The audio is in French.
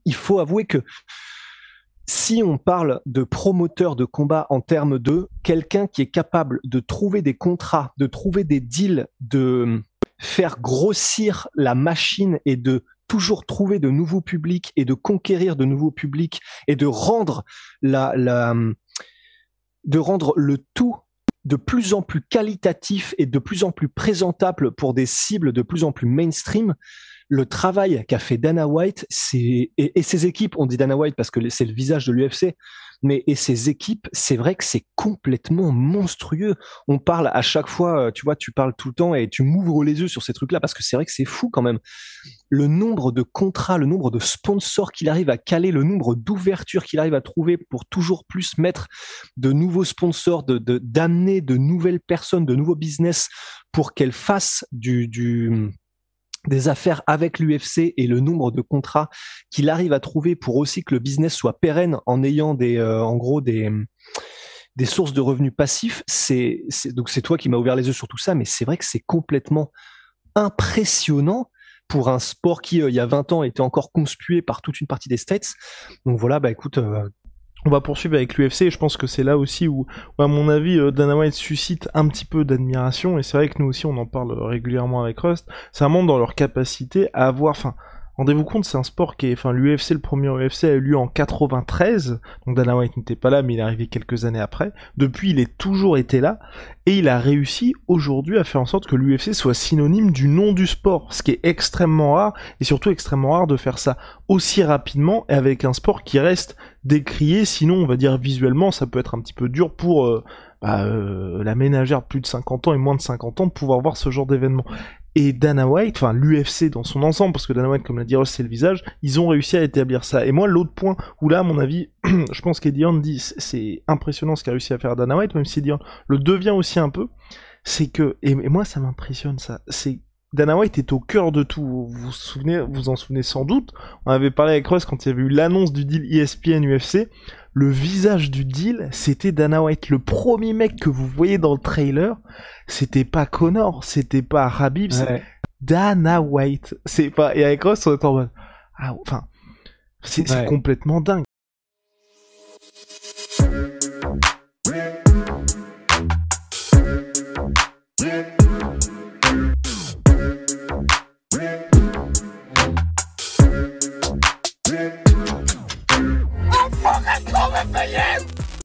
il faut avouer que si on parle de promoteur de combat en termes de quelqu'un qui est capable de trouver des contrats, de trouver des deals, de faire grossir la machine et de toujours trouver de nouveaux publics et de conquérir de nouveaux publics et de rendre de rendre le tout de plus en plus qualitatif et de plus en plus présentable pour des cibles de plus en plus mainstream. Le travail qu'a fait Dana White, et ses équipes, on dit Dana White parce que c'est le visage de l'UFC, mais et ses équipes, c'est vrai que c'est complètement monstrueux. On parle à chaque fois, tu vois, tu parles tout le temps et tu m'ouvres les yeux sur ces trucs-là parce que c'est vrai que c'est fou quand même. Le nombre de contrats, le nombre de sponsors qu'il arrive à caler, le nombre d'ouvertures qu'il arrive à trouver pour toujours plus mettre de nouveaux sponsors, d'amener de nouvelles personnes, de nouveaux business pour qu'elles fassent des affaires avec l'UFC et le nombre de contrats qu'il arrive à trouver pour aussi que le business soit pérenne en ayant en gros des sources de revenus passifs. Donc c'est toi qui m'as ouvert les yeux sur tout ça, mais c'est vrai que c'est complètement impressionnant pour un sport qui, il y a 20 ans, était encore conspué par toute une partie des States. Donc voilà, bah écoute, on va poursuivre avec l'UFC et je pense que c'est là aussi où à mon avis, Dana White suscite un petit peu d'admiration et c'est vrai que nous aussi on en parle régulièrement avec Rust. C'est vraiment dans leur capacité à avoir, rendez-vous compte, c'est un sport qui est, l'UFC, le premier UFC a eu lieu en 93, donc Dana White n'était pas là, mais il est arrivé quelques années après. Depuis, il est toujours été là, et il a réussi aujourd'hui à faire en sorte que l'UFC soit synonyme du nom du sport, ce qui est extrêmement rare, et surtout extrêmement rare de faire ça aussi rapidement, et avec un sport qui reste décrié, sinon on va dire visuellement, ça peut être un petit peu dur pour la ménagère de plus de 50 ans et moins de 50 ans de pouvoir voir ce genre d'événement. Et Dana White, l'UFC dans son ensemble, parce que Dana White, comme l'a dit Ross, c'est le visage, ils ont réussi à établir ça. Et moi, l'autre point où là, à mon avis, je pense qu'Eddie Hearn dit, c'est impressionnant ce qu'a réussi à faire Dana White, même si Eddie Hearn le devient aussi un peu, c'est que, et moi ça m'impressionne ça, c'est Dana White est au cœur de tout. Vous en souvenez sans doute. On avait parlé avec Ross quand il y avait eu l'annonce du deal ESPN UFC. Le visage du deal, c'était Dana White. Le premier mec que vous voyez dans le trailer, c'était pas Connor, c'était pas Khabib, c'est Dana White. C'est pas, et avec Ross, on est en mode, c'est complètement dingue.